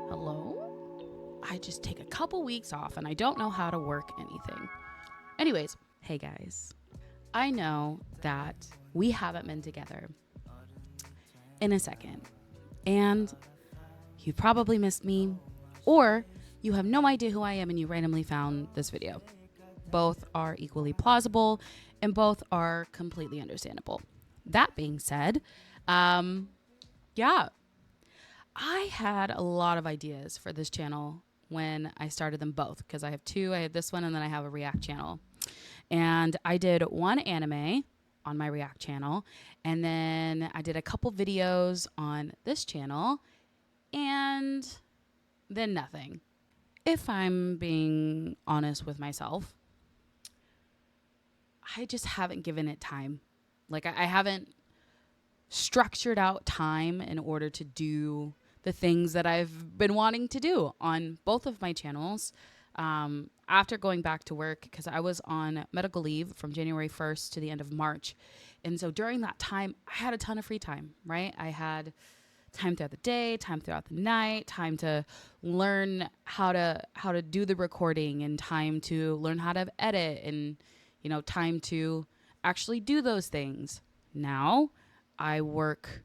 Hello? I just take a couple weeks off and I don't know how to work anything. Anyways, hey guys. I know that we haven't been together in a second. And you probably missed me, or you have no idea who I am and you randomly found this video. Both are equally plausible and both are completely understandable. That being said, yeah, I had a lot of ideas for this channel when I started them both, because I have two. I have this one and then I have a React channel. And I did one anime on my React channel, and then I did a couple videos on this channel, and then nothing. If I'm being honest with myself, I just haven't given it time. Like I haven't structured out time in order to do the things that I've been wanting to do on both of my channels. After going back to work, because I was on medical leave from January 1st to the end of March. And so during that time, I had a ton of free time, right? I had time throughout the day, time throughout the night, time to learn how to do the recording, and time to learn how to edit, and time to actually do those things. Now I work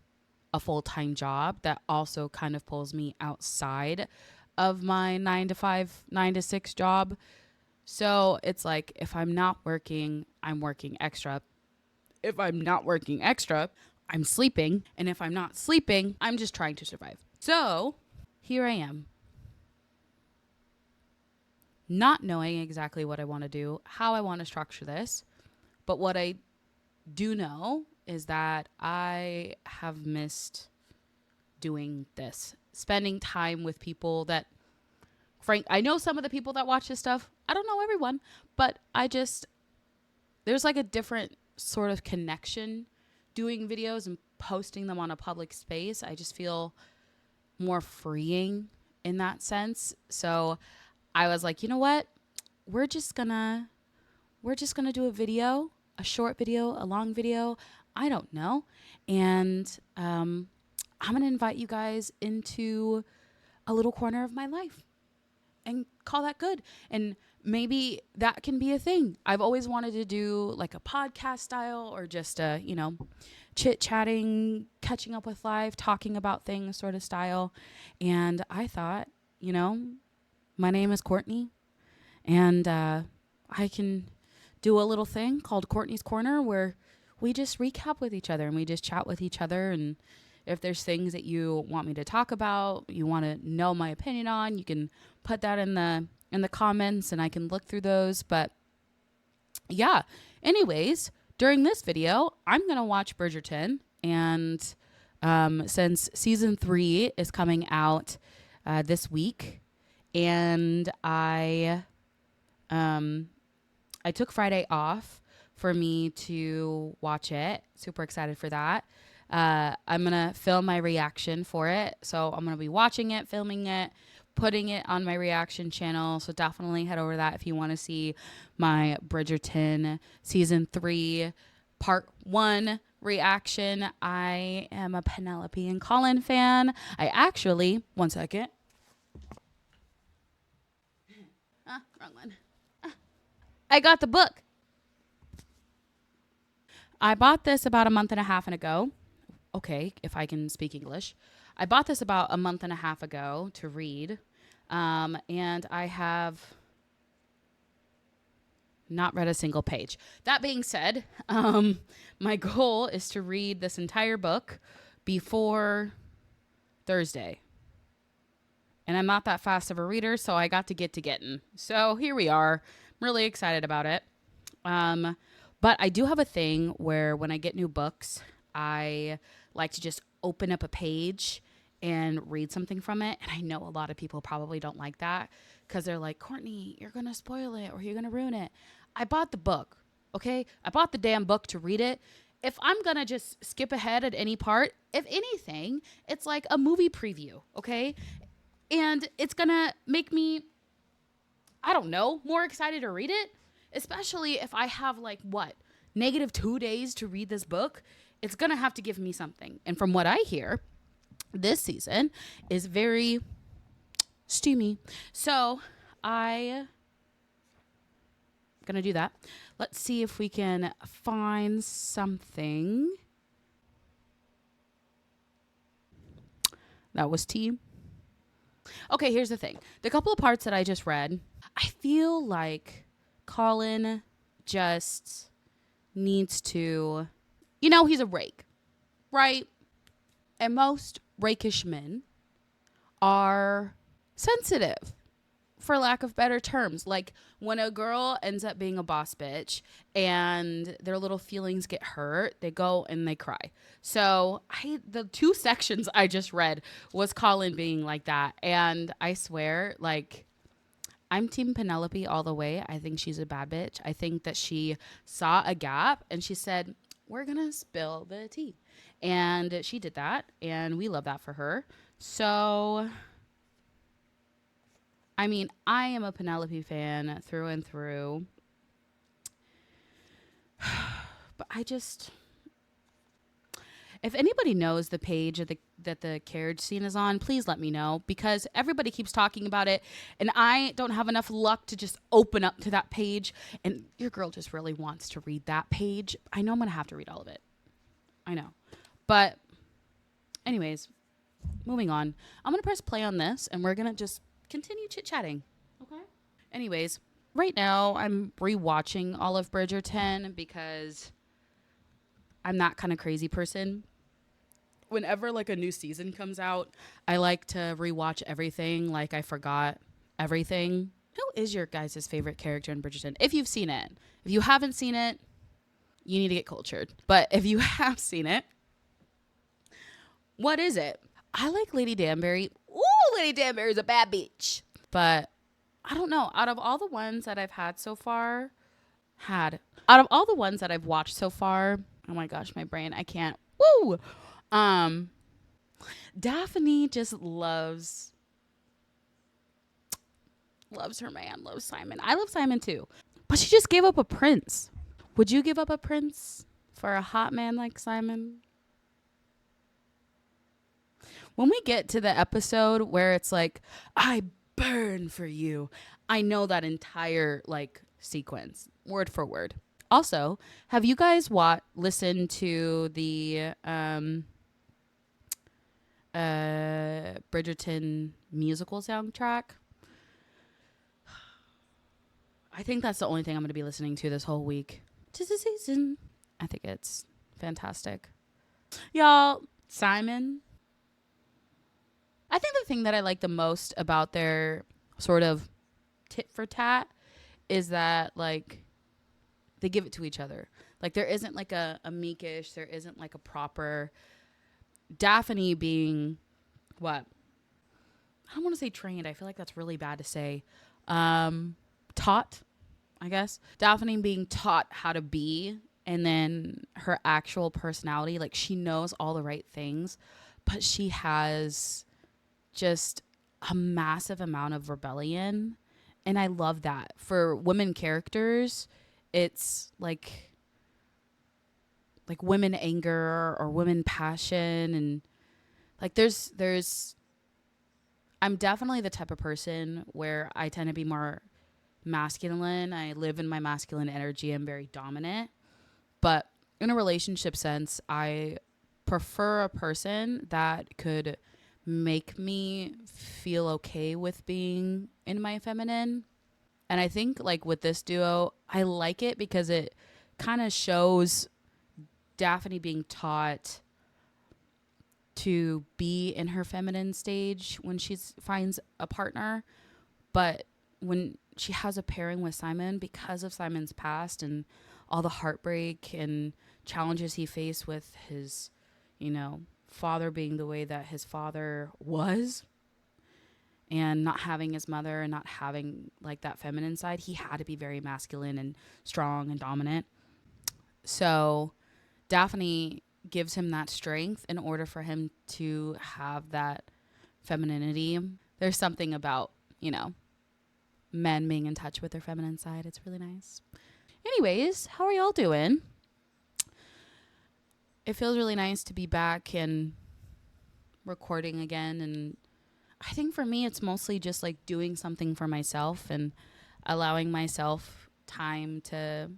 a full-time job that also kind of pulls me outside of my 9 to 5, 9 to 6 job. So it's like, if I'm not working, I'm working extra. If I'm not working extra, I'm sleeping. And if I'm not sleeping, I'm just trying to survive. So here I am, not knowing exactly what I want to do, how I want to structure this. But what I do know is that I have missed doing this, spending time with people that, I know some of the people that watch this stuff. I don't know everyone, but there's like a different sort of connection doing videos and posting them on a public space. I just feel more freeing in that sense. So I was like, you know what? We're just gonna do a video, a short video, a long video. I don't know. And I'm going to invite you guys into a little corner of my life and call that good. And maybe that can be a thing. I've always wanted to do like a podcast style, or just a, chit chatting, catching up with life, talking about things sort of style. And I thought, my name is Kortny, and I can do a little thing called Kortny's Corner, where we just recap with each other and we just chat with each other. And if there's things that you want me to talk about, you want to know my opinion on, you can put that in the comments and I can look through those. But yeah, anyways, during this video, I'm going to watch Bridgerton. And since season 3 is coming out this week, and I took Friday off for me to watch it. Super excited for that. I'm going to film my reaction for it. So I'm going to be watching it, filming it, putting it on my reaction channel. So definitely head over to that if you want to see my Bridgerton season 3 part 1 reaction. I am a Penelope and Colin fan. I actually, one second. Wrong one. I got the book. I bought this about a month and a half ago. Okay, if I can speak English. I bought this about a month and a half ago to read. And I have not read a single page. That being said, my goal is to read this entire book before Thursday. And I'm not that fast of a reader, so I got to get to getting. So here we are. I'm really excited about it. But I do have a thing where when I get new books, I like to just open up a page and read something from it. And I know a lot of people probably don't like that because they're like, Kortny, you're going to spoil it or you're going to ruin it. I bought the book, okay? I bought the damn book to read it. If I'm going to just skip ahead at any part, if anything, it's like a movie preview, okay? And it's going to make me, I don't know, more excited to read it. Especially if I have -2 days to read this book, it's going to have to give me something. And from what I hear, This season is very steamy. So I gonna do that. Let's see if we can find something that was tea. Okay, here's the thing. The couple of parts that I just read, I feel like Colin just needs to, he's a rake, right? And most rakish men are sensitive, for lack of better terms. Like when a girl ends up being a boss bitch and their little feelings get hurt, they go and they cry. So the two sections I just read was Colin being like that. And I swear, like, I'm team Penelope all the way. I think she's a bad bitch. I think that she saw a gap and she said, we're going to spill the tea. And she did that. And we love that for her. So, I mean, I am a Penelope fan through and through. But I just, if anybody knows the page that the carriage scene is on, please let me know, because everybody keeps talking about it and I don't have enough luck to just open up to that page, and your girl just really wants to read that page. I know I'm going to have to read all of it. I know. But anyways, moving on. I'm going to press play on this and we're going to just continue chit-chatting. Okay? Anyways, right now I'm rewatching all of Bridgerton because I'm that kind of crazy person. Whenever like a new season comes out, I like to rewatch everything like I forgot everything. Who is your guys' favorite character in Bridgerton? If you've seen it. If you haven't seen it, you need to get cultured. But if you have seen it, what is it? I like Lady Danbury. Ooh, Lady Danbury's a bad bitch. But I don't know. Out of all the ones that I've had so far, out of all the ones that I've watched so far, oh my gosh, my brain, I can't. Woo! Daphne just loves her man, loves Simon. I love Simon too. But she just gave up a prince. Would you give up a prince for a hot man like Simon? When we get to the episode where it's like, I burn for you, I know that entire like sequence, word for word. Also, have you guys listened to the Bridgerton musical soundtrack? I think that's the only thing I'm going to be listening to this whole week. 'Tis the season. I think it's fantastic. Y'all, Simon. I think the thing that I like the most about their sort of tit for tat is that, like, they give it to each other. Like, there isn't like a meekish, there isn't like a proper. Daphne being what? I don't want to say trained. I feel like that's really bad to say. Taught, I guess. Daphne being taught how to be, and then her actual personality. Like, she knows all the right things, but she has just a massive amount of rebellion. And I love that. For women characters, it's like women anger or women passion, and like there's I'm definitely the type of person where I tend to be more masculine. I live in my masculine energy. I'm very dominant. But in a relationship sense, I prefer a person that could make me feel okay with being in my feminine. And I think like with this duo, I like it because it kind of shows Daphne being taught to be in her feminine stage when she finds a partner. But when she has a pairing with Simon, because of Simon's past and all the heartbreak and challenges he faced with his, father being the way that his father was, and not having his mother and not having like that feminine side, he had to be very masculine and strong and dominant. So Daphne gives him that strength in order for him to have that femininity. There's something about, men being in touch with their feminine side. It's really nice. Anyways, how are y'all doing? It feels really nice to be back and recording again. And I think for me, it's mostly just like doing something for myself and allowing myself time to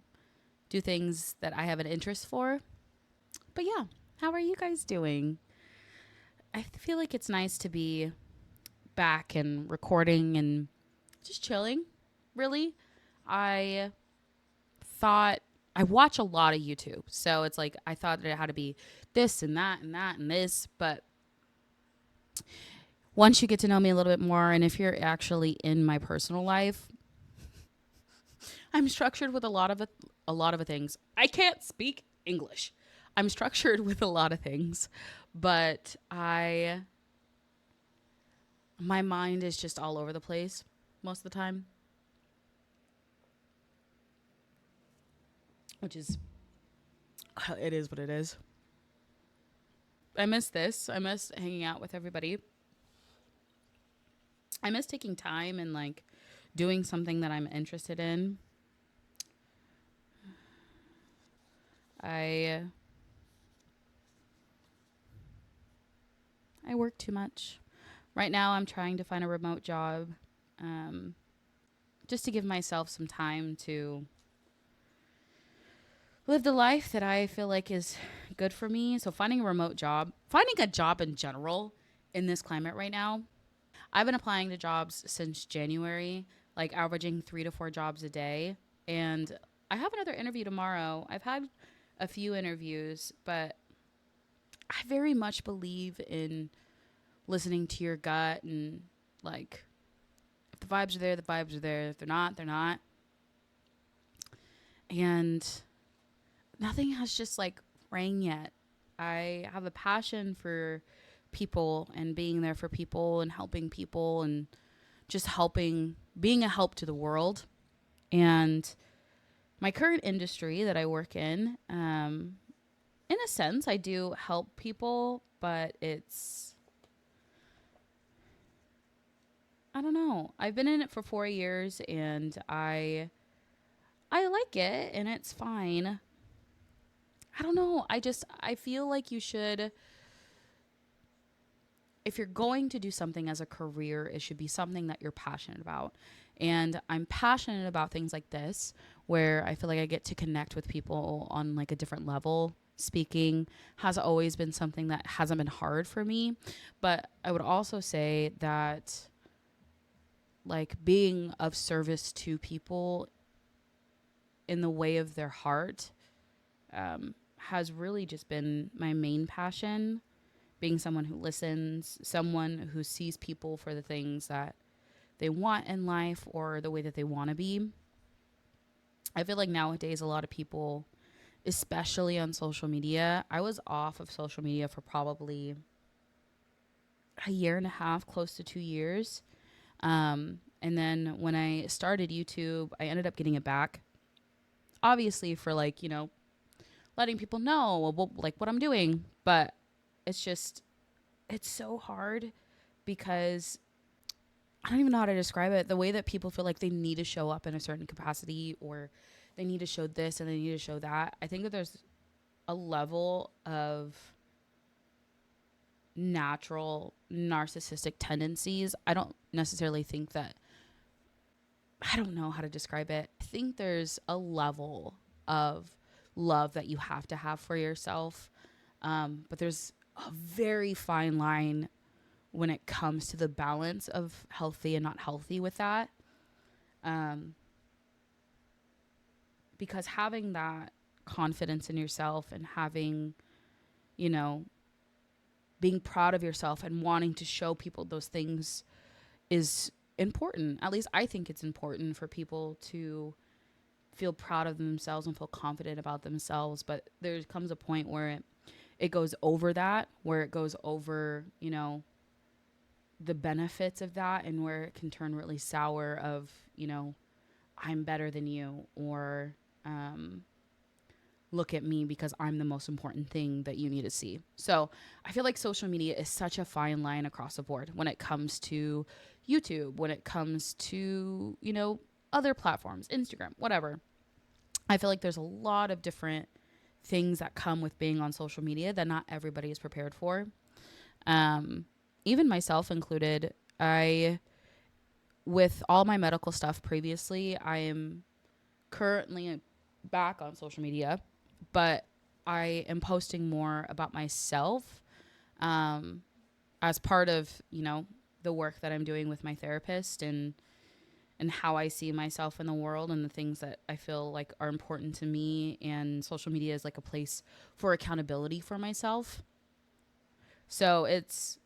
do things that I have an interest for. But yeah, how are you guys doing? I feel like it's nice to be back and recording and just chilling, really. I thought I watch a lot of YouTube. So it's like I thought that it had to be this and that and that and this, but once you get to know me a little bit more, and if you're actually in my personal life, I'm structured with a lot of things. I can't speak English. I'm structured with a lot of things, but my mind is just all over the place most of the time, which is it is what it is. I miss this. I miss hanging out with everybody. I miss taking time and like doing something that I'm interested in. I I work too much. Right now I'm trying to find a remote job um, just to give myself some time to live the life that I feel like is good for me. So finding a remote job, finding a job in general in this climate right now. I've been applying to jobs since January, like averaging 3 to 4 jobs a day. And I have another interview tomorrow. I've had a few interviews, but I very much believe in listening to your gut and like if the vibes are there, the vibes are there. If they're not, they're not. And nothing has just like rang yet. I have a passion for people and being there for people and helping people and just helping, being a help to the world. And my current industry that I work in a sense, I do help people, but I don't know. I've been in it for 4 years and I like it and it's fine. I don't know. I feel like you should, if you're going to do something as a career, it should be something that you're passionate about. And I'm passionate about things like this, where I feel like I get to connect with people on like a different level. Speaking has always been something that hasn't been hard for me. But I would also say that like being of service to people in the way of their heart has really just been my main passion. Being someone who listens, someone who sees people for the things that they want in life or the way that they want to be. I feel like nowadays a lot of people, especially on social media, I was off of social media for probably a year and a half, close to 2 years. And then when I started YouTube, I ended up getting it back. Obviously, for like, letting people know like what I'm doing. But it's just, it's so hard because I don't even know how to describe it. The way that people feel like they need to show up in a certain capacity or they need to show this and they need to show that. I think that there's a level of natural narcissistic tendencies. I don't necessarily think that, I don't know how to describe it. I think there's a level of love that you have for yourself. But there's a very fine line when it comes to the balance of healthy and not healthy with that. Um, because having that confidence in yourself and having, you know, being proud of yourself and wanting to show people those things is important. At least I think it's important for people to feel proud of themselves and feel confident about themselves. But there comes a point where it goes over that, where it goes over, the benefits of that, and where it can turn really sour of, I'm better than you, or look at me because I'm the most important thing that you need to see. So I feel like social media is such a fine line across the board when it comes to YouTube, when it comes to, other platforms, Instagram, whatever. I feel like there's a lot of different things that come with being on social media that not everybody is prepared for. Even myself included, I, with all my medical stuff previously, I am currently back on social media, but I am posting more about myself, um, as part of, the work that I'm doing with my therapist, and how I see myself in the world and the things that I feel like are important to me. And social media is like a place for accountability for myself. So that's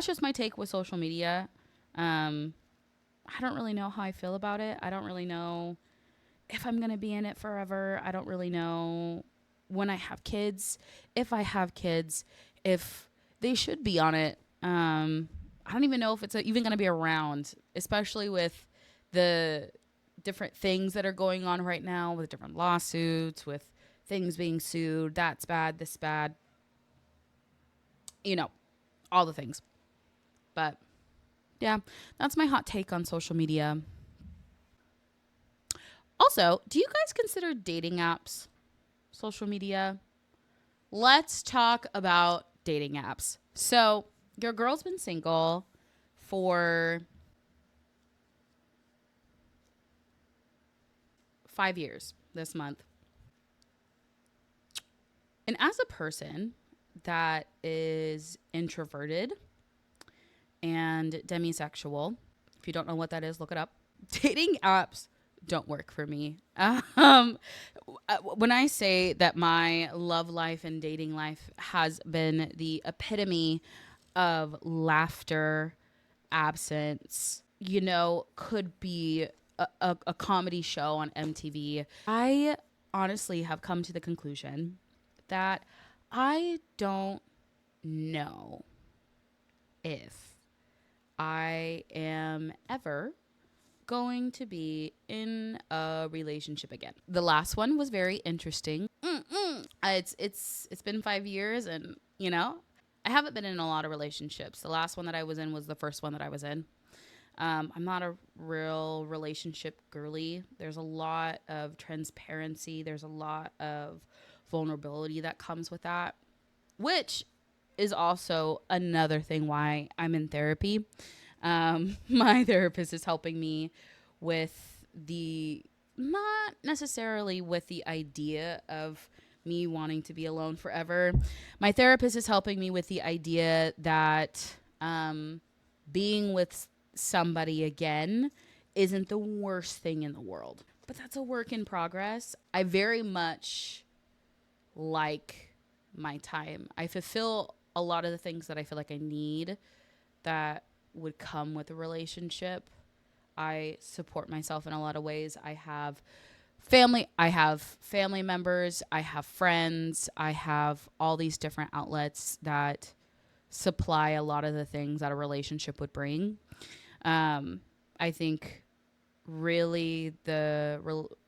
just my take with social media. Um, I don't really know how I feel about it. I don't really know if I'm going to be in it forever. I don't really know when I have kids, if I have kids, if they should be on it. I don't even know if it's even going to be around, especially with the different things that are going on right now with different lawsuits, with things being sued. That's bad, this bad, you know, all the things. But yeah, that's my hot take on social media. Also, do you guys consider dating apps social media? Let's talk about dating apps. So, your girl's been single for 5 years this month. And as a person that is introverted and demisexual, if you don't know what that is, look it up. Dating apps don't work for me. When I say that my love life and dating life has been the epitome of laughter, absence, could be a comedy show on MTV. I honestly have come to the conclusion that I don't know if I am ever going to be in a relationship again. The last one was very interesting. It's been 5 years, and I haven't been in a lot of relationships. The last one that I was in was the first one that I was in. I'm not a real relationship girly. There's a lot of transparency. There's a lot of vulnerability that comes with that, which is also another thing why I'm in therapy. My therapist is helping me with not necessarily with the idea of me wanting to be alone forever. My therapist is helping me with the idea that being with somebody again isn't the worst thing in the world. But that's a work in progress. I very much like my time. I fulfill a lot of the things that I feel like I need that would come with a relationship. I support myself in a lot of ways. I have family members, I have friends, I have all these different outlets that supply a lot of the things that a relationship would bring. I think really the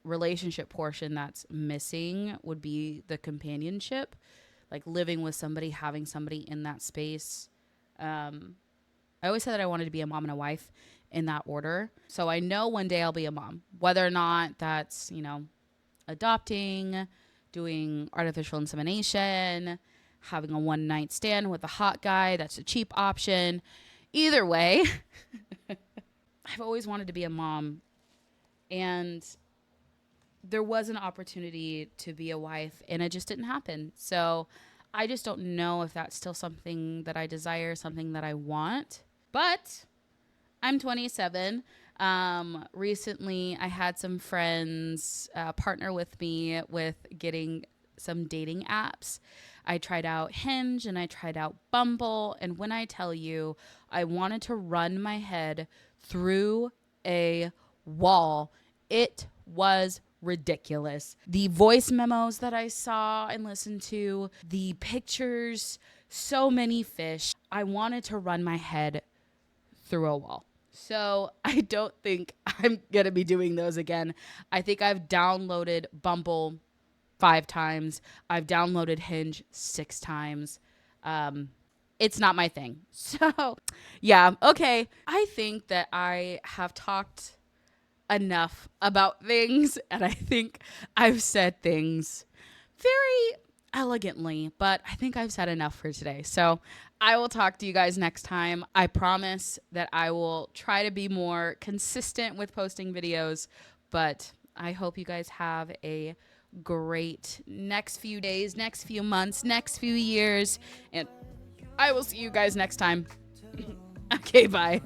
relationship portion that's missing would be the companionship, like living with somebody, having somebody in that space. I always said that I wanted to be a mom and a wife in that order. So I know one day I'll be a mom, whether or not that's, adopting, doing artificial insemination, having a one night stand with a hot guy. That's a cheap option. Either way, I've always wanted to be a mom, and there was an opportunity to be a wife, and it just didn't happen. So I just don't know if that's still something that I desire, something that I want. But I'm 27. Recently, I had some friends partner with me with getting some dating apps. I tried out Hinge and I tried out Bumble. And when I tell you, I wanted to run my head through a wall, it was ridiculous. The voice memos that I saw and listened to, the pictures, so many fish. I wanted to run my head through a wall. So I don't think I'm going to be doing those again. I think I've downloaded Bumble 5 times. I've downloaded Hinge 6 times. It's not my thing. So yeah, okay. I think that I have talked enough about things, and I think I've said things very elegantly, but I think I've said enough for today. So I will talk to you guys next time. I promise that I will try to be more consistent with posting videos, but I hope you guys have a great next few days, next few months, next few years, and I will see you guys next time. Okay, bye.